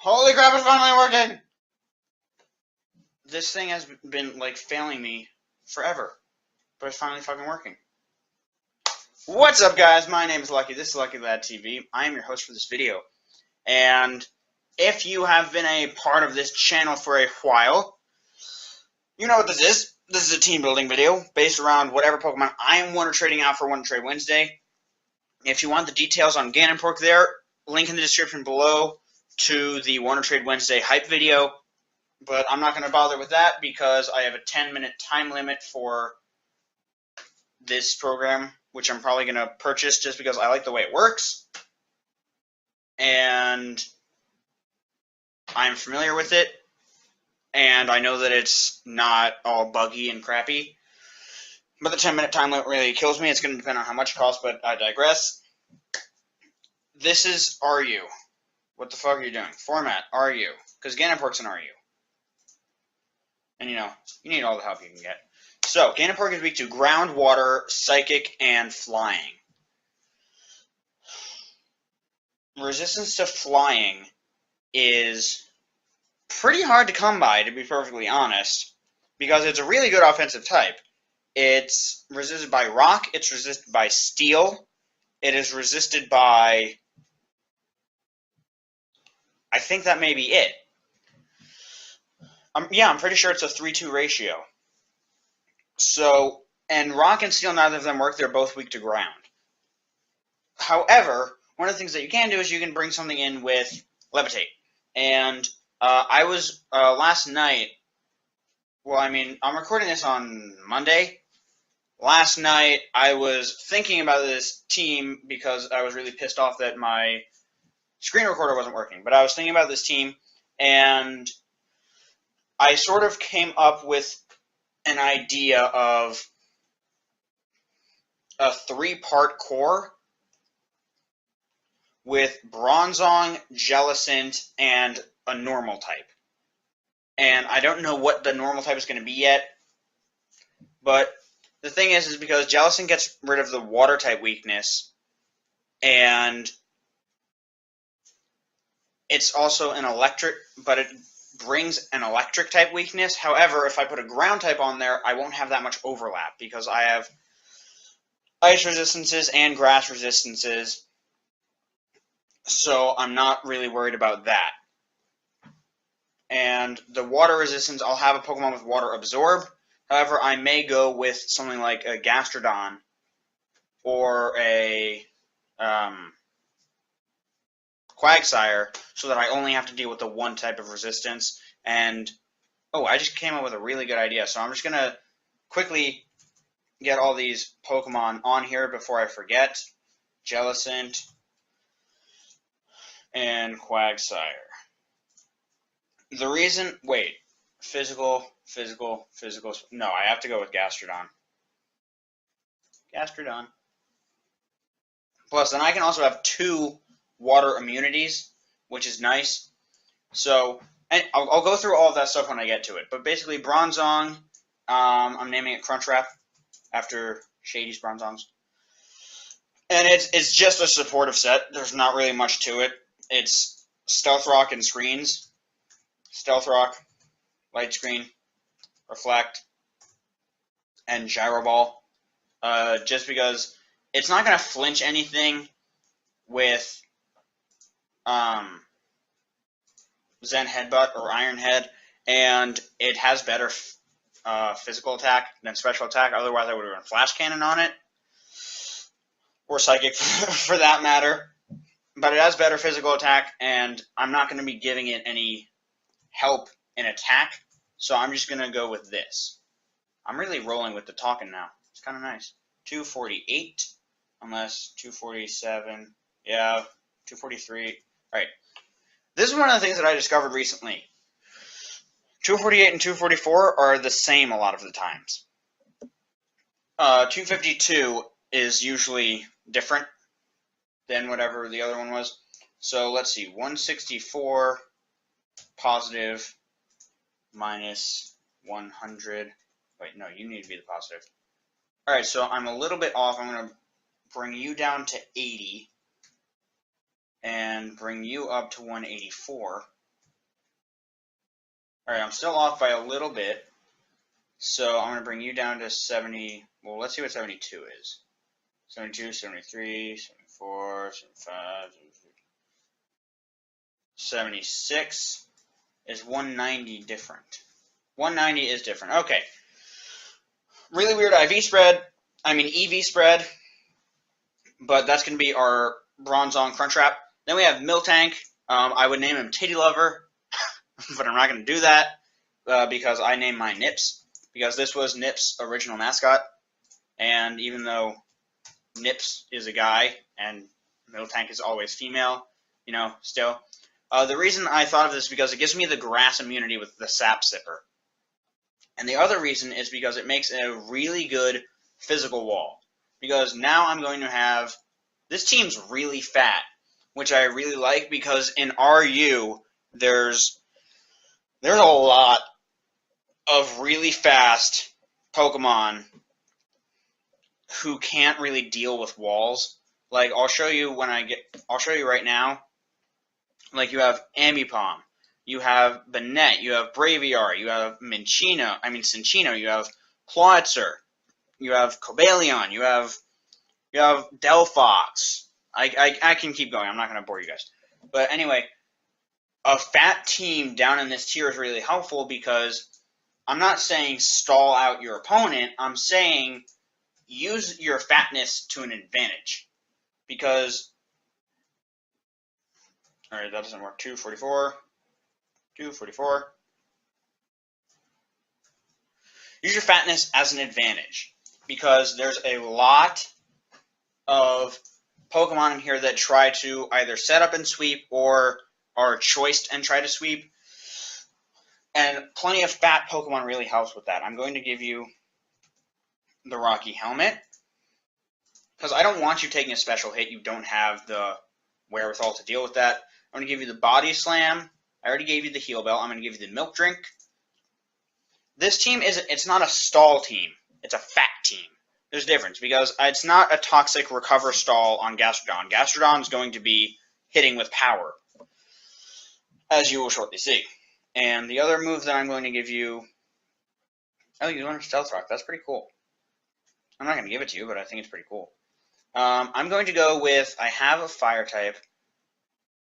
Holy crap, it's finally working! This thing has been, like, failing me forever. But it's finally fucking working. What's up, guys? My name is Lucky. This is Lucky Lad TV. I am your host for this video. And if you have been a part of this channel for a while, you know what this is. This is a team building video based around whatever Pokemon I am Wonder Trading out for Wonder Trade Wednesday. If you want the details on GanonPork there, link in the description below to the Wonder Trade Wednesday hype video. But I'm not going to bother with that because I have a 10-minute time limit for this program, which I'm probably going to purchase just because I like the way it works. And I'm familiar with it. And I know that it's not all buggy and crappy. But the 10-minute time limit really kills me. It's going to depend on how much it costs, but I digress. This is RU. What the fuck are you doing? Format, RU. Because GanonPork's an RU. And you know, you need all the help you can get. So, GanonPork is weak to ground, water, psychic, and flying. Resistance to flying is pretty hard to come by, to be perfectly honest, because it's a really good offensive type. It's resisted by rock, it's resisted by steel, it is resisted by... I think that may be it. Yeah, I'm pretty sure it's a 3-2 ratio. So, and rock and steel, neither of them work. They're both weak to ground. However, one of the things that you can do is you can bring something in with levitate. And I was, last night, well, I mean, I'm recording this on Monday. Last night, I was thinking about this team because I was really pissed off that my screen recorder wasn't working. But I was thinking about this team, and I sort of came up with an idea of a 3-part core with Bronzong, Jellicent, and a normal type. And I don't know what the normal type is going to be yet, but the thing is because Jellicent gets rid of the water type weakness, and it's also an electric, but it brings an electric type weakness. However, if I put a ground type on there, I won't have that much overlap because I have ice resistances and grass resistances, so I'm not really worried about that. And the water resistance, I'll have a Pokemon with water absorb. However, I may go with something like a Gastrodon or a Quagsire, so that I only have to deal with the one type of resistance. And, oh, I just came up with a really good idea. So I'm just going to quickly get all these Pokemon on here before I forget. Jellicent and Quagsire. The reason, wait, physical, no, I have to go with Gastrodon. Gastrodon. Plus, then I can also have 2 water immunities, which is nice. So, and I'll go through all of that stuff when I get to it. But basically, Bronzong, I'm naming it Crunchwrap after Shady's Bronzongs. And it's just a supportive set. There's not really much to it. It's Stealth Rock and Screens. Stealth Rock, Light Screen, Reflect, and Gyro Ball. Just because it's not going to flinch anything with Zen Headbutt or Iron Head, and it has better physical attack than special attack. Otherwise, I would have run Flash Cannon on it, or Psychic for that matter. But it has better physical attack, and I'm not going to be giving it any help in attack, so I'm just going to go with this. I'm really rolling with the talking now. It's kind of nice. 248, unless 247, yeah, 243. All right. This is one of the things that I discovered recently. 248 and 244 are the same a lot of the times. 252 is usually different than whatever the other one was. So let's see, 164 positive minus 100. Wait, no, you need to be the positive. All right, so I'm a little bit off. I'm going to bring you down to 80 and bring you up to 184. Alright, I'm still off by a little bit. So I'm going to bring you down to 70. Well, let's see what 72 is. 72, 73, 74, 75, 76 is 190 different. 190 is different. Okay. Really weird EV spread, but that's going to be our bronze on Crunchwrap. Then we have Miltank. I would name him Titty Lover, but I'm not going to do that because I named mine Nips, because this was Nips' original mascot. And even though Nips is a guy and Miltank is always female, still. The reason I thought of this is because it gives me the grass immunity with the Sap Sipper. And the other reason is because it makes a really good physical wall. Because now I'm going to have... This team's really fat, which I really like because in RU, there's a lot of really fast Pokemon who can't really deal with walls. Like, I'll show you right now. Like, you have Ambipom, you have Banette, you have Braviar, you have Cinccino, you have Plowitzer, you have Cobalion, you have Delphox. I can keep going. I'm not going to bore you guys. But anyway, a fat team down in this tier is really helpful because I'm not saying stall out your opponent. I'm saying use your fatness to an advantage. Because, alright, that doesn't work. 244. 244. Use your fatness as an advantage. Because there's a lot of Pokemon in here that try to either set up and sweep or are choiced and try to sweep. And plenty of fat Pokemon really helps with that. I'm going to give you the Rocky Helmet. Because I don't want you taking a special hit. You don't have the wherewithal to deal with that. I'm going to give you the Body Slam. I already gave you the Heal Bell. I'm going to give you the Milk Drink. This team it's not a stall team. It's a fat team. There's a difference because it's not a toxic recover stall on Gastrodon. Gastrodon is going to be hitting with power, as you will shortly see. And the other move that I'm going to give you... Oh, you learned Stealth Rock. That's pretty cool. I'm not going to give it to you, but I think it's pretty cool. I'm going to go with... I have a Fire type.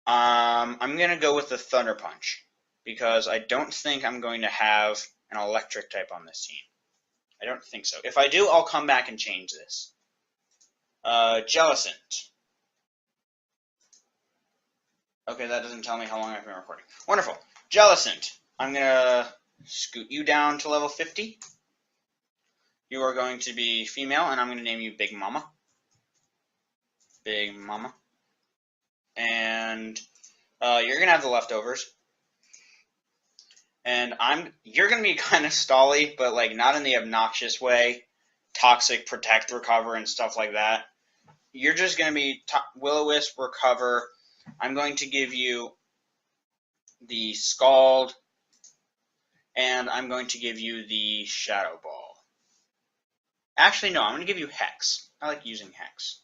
I'm going to go with the Thunder Punch because I don't think I'm going to have an Electric type on this team. I don't think so. If I do, I'll come back and change this. Jellicent. Okay, that doesn't tell me how long I've been recording. Wonderful. Jellicent. I'm going to scoot you down to level 50. You are going to be female, and I'm going to name you Big Mama. Big Mama. And you're going to have the leftovers. And you're going to be kind of stally, but like not in the obnoxious way. Toxic, Protect, Recover, and stuff like that. You're just going to be Will-O-Wisp, Recover. I'm going to give you the Scald. And I'm going to give you the Shadow Ball. Actually, no, I'm going to give you Hex. I like using Hex.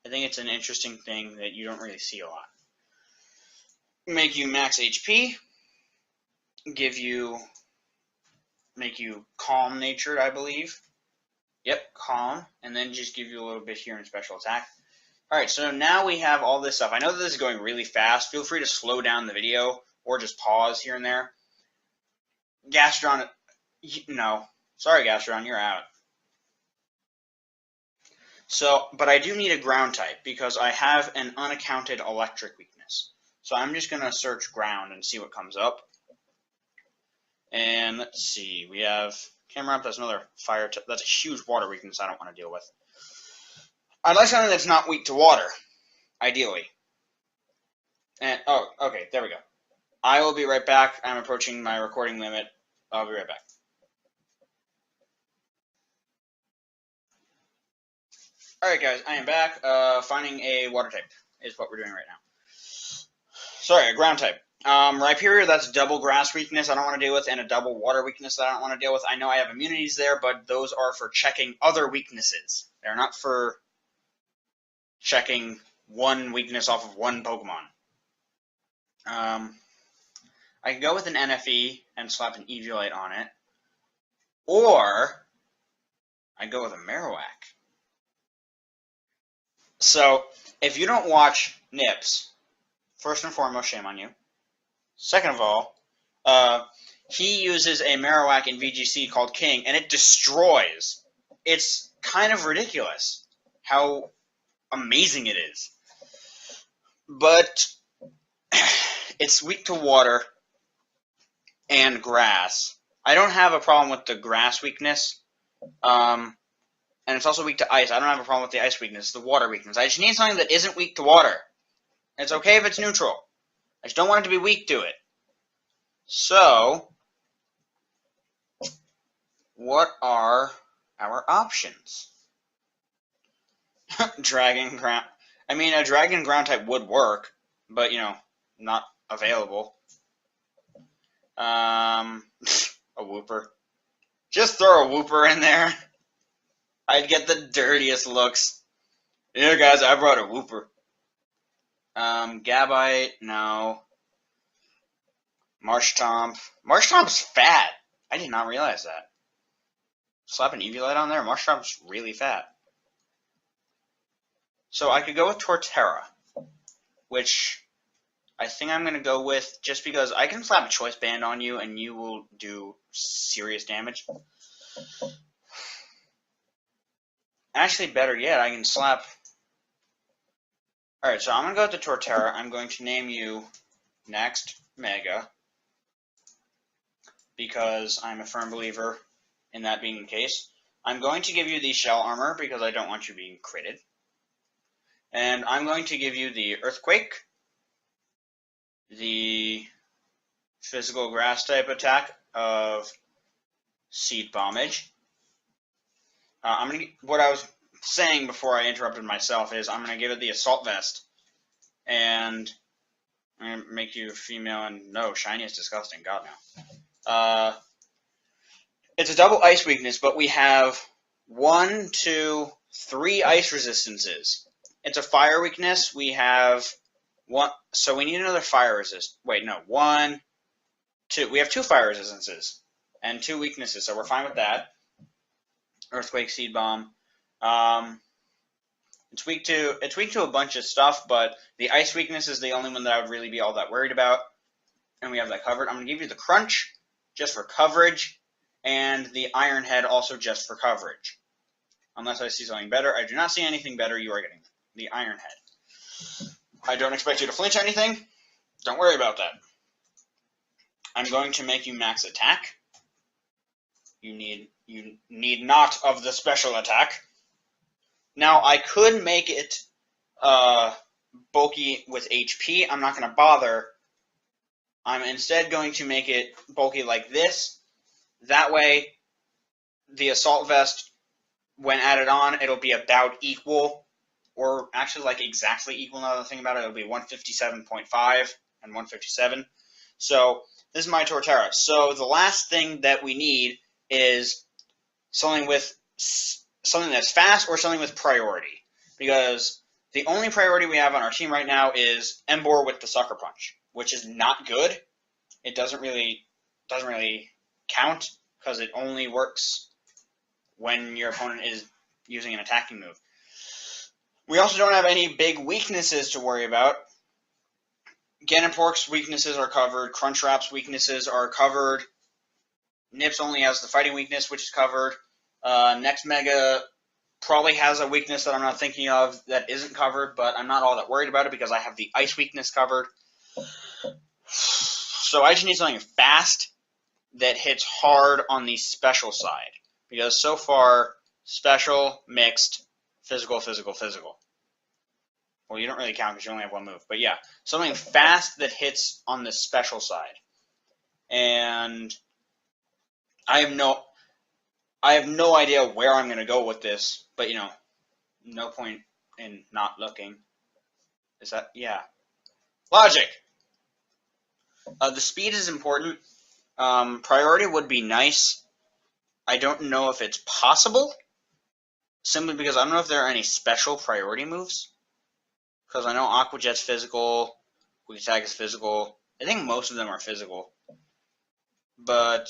I think it's an interesting thing that you don't really see a lot. Make you max HP. Make you calm-natured, I believe. Yep, calm. And then just give you a little bit here in special attack. Alright, so now we have all this stuff. I know that this is going really fast. Feel free to slow down the video or just pause here and there. Gastrodon, no. Sorry, Gastrodon, you're out. So, but I do need a ground type because I have an unaccounted electric weakness. So I'm just going to search ground and see what comes up. And let's see, we have Camerupt, that's another fire type. That's a huge water weakness I don't want to deal with. I'd like something that's not weak to water, ideally. And, oh, okay, there we go. I will be right back. I'm approaching my recording limit. I'll be right back. Alright guys, I am back. Finding a water type is what we're doing right now. Sorry, a ground type. Rhyperior, that's double grass weakness I don't want to deal with, and a double water weakness that I don't want to deal with. I know I have immunities there, but those are for checking other weaknesses. They're not for checking one weakness off of one Pokemon. I I could go with an NFE and slap an Eviolite on it, or I go with a Marowak. So, if you don't watch Nips, first and foremost, shame on you. Second of all, he uses a Marowak in VGC called King, and it destroys. It's kind of ridiculous how amazing it is. But it's weak to water and grass. I don't have a problem with the grass weakness. And it's also weak to ice. I don't have a problem with the ice weakness, it's the water weakness. I just need something that isn't weak to water. It's okay if it's neutral. I just don't want it to be weak to it. So, what are our options? Dragon ground. I mean, a dragon ground type would work, but, not available. A Wooper. Just throw a Wooper in there. I'd get the dirtiest looks. Yeah, guys, I brought a Wooper. Gabite, no. Marshtomp. Marshtomp's fat. I did not realize that. Slap an Eviolite on there? Marshtomp's really fat. So I could go with Torterra, which I think I'm going to go with just because I can slap a Choice Band on you and you will do serious damage. Actually, better yet, I can slap... Alright, so I'm going to go with the Torterra. I'm going to name you Next Mega, because I'm a firm believer in that being the case. I'm going to give you the Shell Armor, because I don't want you being critted. And I'm going to give you the Earthquake, the Physical Grass type attack of Seed Bombage. What I was saying before I interrupted myself is I'm going to give it the Assault Vest, and I'm going to make you female, and no, shiny is disgusting, god no. It's a double ice weakness, but we have 1, 2, 3 ice resistances. It's a fire weakness, we have 1, so we need another fire resist. Wait, no, 1, 2, we have 2 fire resistances, and 2 weaknesses, so we're fine with that. Earthquake, Seed Bomb. It's weak to a bunch of stuff, but the ice weakness is the only one that I would really be all that worried about, and we have that covered. I'm going to give you the Crunch, just for coverage, and the Iron Head also just for coverage. Unless I see something better. I do not see anything better. You are getting the Iron Head. I don't expect you to flinch anything. Don't worry about that. I'm going to make you max attack. You need not of the special attack. Now, I could make it bulky with HP. I'm not going to bother. I'm instead going to make it bulky like this. That way, the Assault Vest, when added on, it'll be about equal, or actually like exactly equal now that I think about it. It'll be 157.5 and 157. So, this is my Torterra. So, the last thing that we need is something that's fast or something with priority, because the only priority we have on our team right now is Emboar with the Sucker Punch, which is not good. It doesn't really count, because it only works when your opponent is using an attacking move. We also don't have any big weaknesses to worry about. GanonPork's weaknesses are covered. Crunchwrap's weaknesses are covered. Nips only has the fighting weakness, which is covered. Next Mega probably has a weakness that I'm not thinking of that isn't covered, but I'm not all that worried about it because I have the ice weakness covered. So I just need something fast that hits hard on the special side, because so far, special, mixed, physical, physical, physical. Well, you don't really count because you only have one move, but yeah, something fast that hits on the special side. And I have no idea where I'm going to go with this, but, no point in not looking. Is that, yeah. Logic! The speed is important. Priority would be nice. I don't know if it's possible, simply because I don't know if there are any special priority moves. Because I know Aqua Jet's physical, Quick Attack is physical, I think most of them are physical. But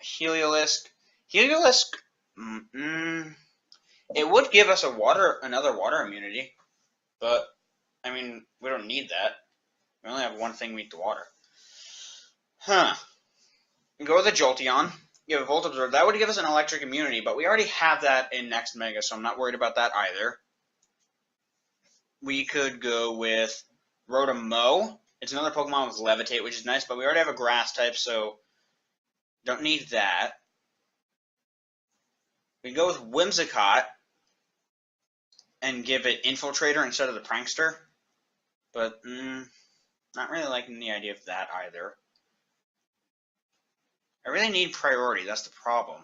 Heliolisk, it would give us another water immunity, but I mean, we don't need that. We only have one thing meet the water. Huh. Go with a Jolteon. You have a Volt Absorb. That would give us an electric immunity, but we already have that in next Mega, so I'm not worried about that either. We could go with Rotom-Mow. It's another Pokemon with Levitate, which is nice, but we already have a Grass type, so don't need that. We go with Whimsicott and give it Infiltrator instead of the Prankster, but not really liking the idea of that either. I really need priority, that's the problem.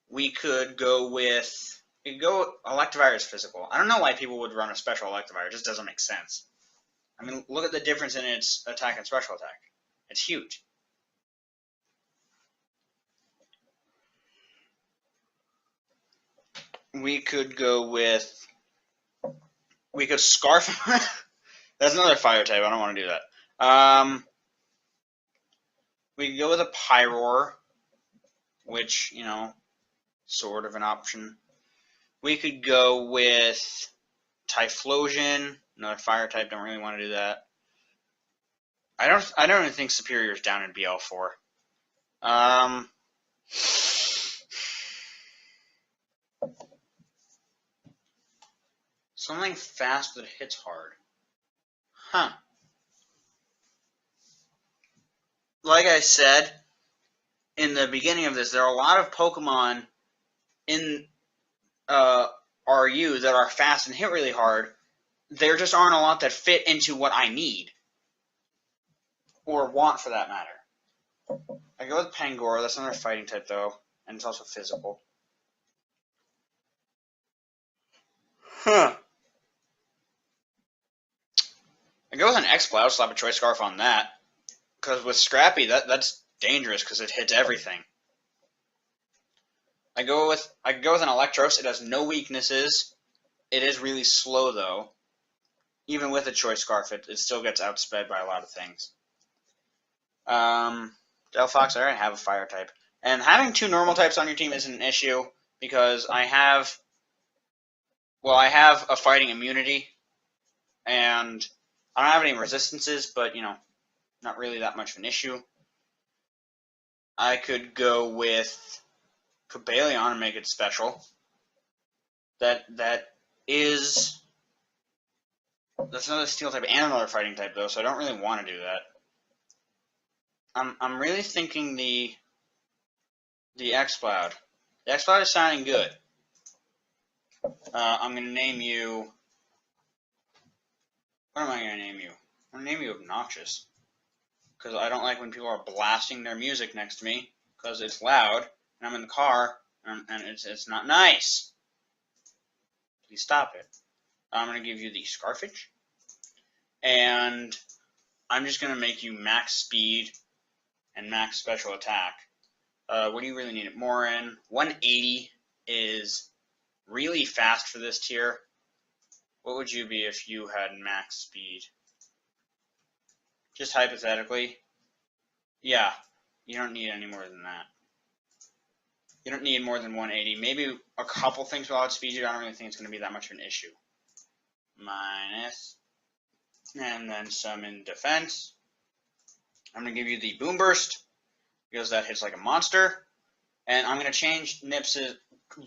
We could go Electivire is physical. I don't know why people would run a special Electivire, it just doesn't make sense. I mean, look at the difference in its attack and special attack. It's huge. We could Scarf. That's another fire type. I don't want to do that. We could go with a Pyroar, which, you know, sort of an option. We could go with Typhlosion, another fire type. Don't really want to do that. I don't even think Superior is down in BL4. Something fast that hits hard. Huh. Like I said in the beginning of this, there are a lot of Pokemon in RU that are fast and hit really hard. There just aren't a lot that fit into what I need. Or want, for that matter. I go with Pangoro. That's another fighting type, though. And it's also physical. Huh. I go with an X-Cloud, slap a Choice Scarf on that. Because with Scrappy, that's dangerous because it hits everything. I go with an Electros. It has no weaknesses. It is really slow, though. Even with a Choice Scarf, it still gets outsped by a lot of things. Delphox, I already have a fire type. And having two normal types on your team isn't an issue because I have a fighting immunity and I don't have any resistances, but, you know, not really that much of an issue. I could go with Cobalion and make it special. That's another steel type and another fighting type, though, so I don't really want to do that. I'm really thinking the X-Cloud. The X-Cloud is sounding good. I'm going to name you... What am I going to name you? I'm going to name you Obnoxious. Because I don't like when people are blasting their music next to me. Because it's loud, and I'm in the car, and it's not nice. Please stop it. I'm going to give you the Scarfage. And I'm just going to make you max speed and max special attack. What do you really need it more in? 180 is really fast for this tier. What would you be if you had max speed? Just hypothetically. Yeah, you don't need any more than that. You don't need more than 180. Maybe a couple things will outspeed you. I don't really think it's going to be that much of an issue. Minus. And then some in defense. I'm going to give you the Boom Burst because that hits like a monster. And I'm going to change Nips's...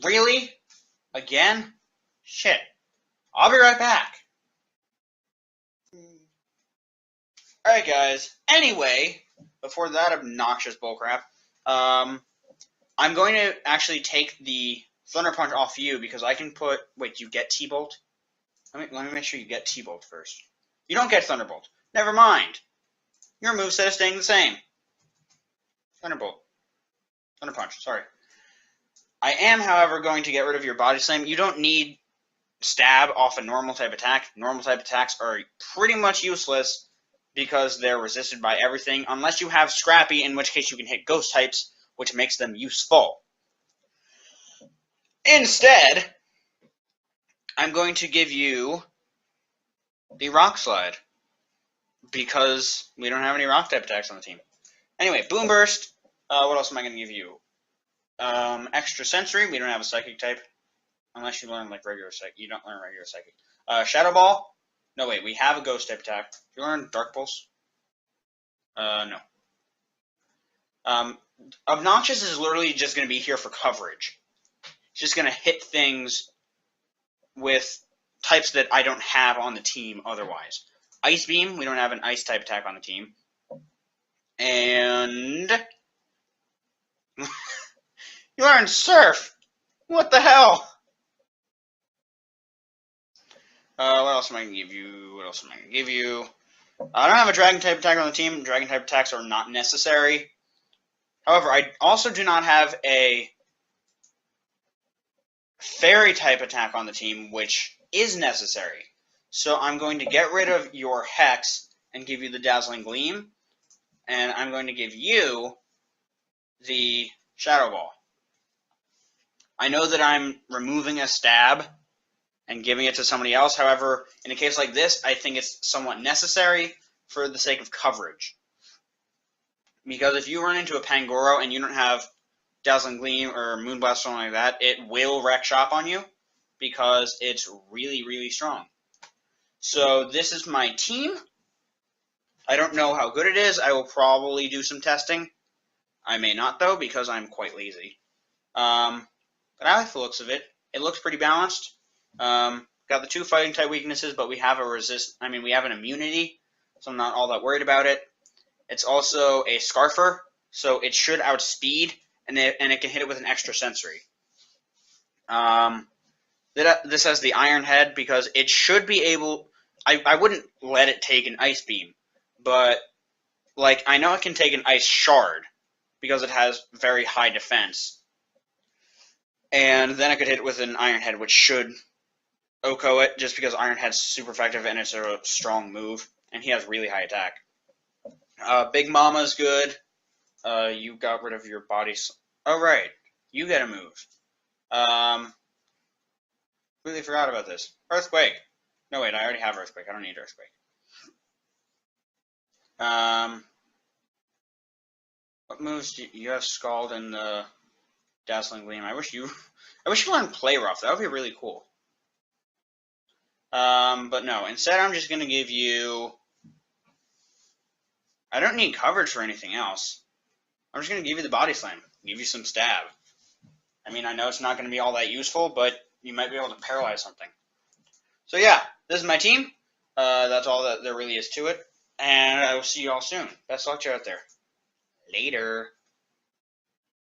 Really? Again? Shit. I'll be right back. Alright, guys. Anyway, before that obnoxious bullcrap, I'm going to actually take the Thunder Punch off you because I can put... Wait, you get T-Bolt? Let me make sure you get T-Bolt first. You don't get Thunderbolt. Never mind. Your moveset is staying the same. Thunderbolt. Thunder Punch, sorry. I am, however, going to get rid of your Body Slam. You don't need Stab off a normal type attack. Normal type attacks are pretty much useless because they're resisted by everything, unless you have Scrappy, in which case you can hit Ghost types, which makes them useful. Instead, I'm going to give you the Rock Slide. because we don't have any rock type attacks on the team. Anyway, Boom Burst. What else am I going to give you? Extra Sensory. We don't have a Psychic type. Unless you learn like regular Psychic. You don't learn regular Psychic. Shadow Ball. No, wait. We have a Ghost type attack. Do you learn Dark Pulse? No. Obnoxious is literally just going to be here for coverage. It's just going to hit things with types that I don't have on the team otherwise. Ice Beam. We don't have an Ice type attack on the team. And you learn Surf. What the hell? What else am I going to give you? I don't have a Dragon type attack on the team. Dragon type attacks are not necessary. However, I also do not have a Fairy type attack on the team, which is necessary. So I'm going to get rid of your Hex and give you the Dazzling Gleam. And I'm going to give you the Shadow Ball. I know that I'm removing a stab and giving it to somebody else. However, in a case like this, I think it's somewhat necessary for the sake of coverage. Because if you run into a Pangoro and you don't have Dazzling Gleam or Moonblast or something like that, it will wreck shop on you because it's really, really strong. So this is my team. I don't know how good it is. I will probably do some testing. I may not, though, because I'm quite lazy. But I like the looks of it. It looks pretty balanced. Got the 2 fighting type weaknesses, but we have we have an immunity, so I'm not all that worried about it. It's also a Scarfer, so it should outspeed, and it can hit it with an extra sensory. This has the Iron Head because it should be able. I wouldn't let it take an Ice Beam, but like I know it can take an Ice Shard because it has very high defense, and then I could hit it with an Iron Head, which should OHKO it just because Iron Head's super effective and it's a strong move, and he has really high attack. Big Mama's good. You got rid of your body. Oh, right. You get a move. Really forgot about this. Earthquake. No, wait. I already have Earthquake. I don't need Earthquake. What moves do you have? Scald and the Dazzling Gleam. I wish you learned Play Rough. That would be really cool. But no. Instead, I'm just gonna give you. I don't need coverage for anything else. I'm just going to give you the Body Slam. Give you some stab. I mean, I know it's not going to be all that useful, but you might be able to paralyze something. So yeah, this is my team. That's all that there really is to it. And I will see you all soon. Best luck to you out there. Later.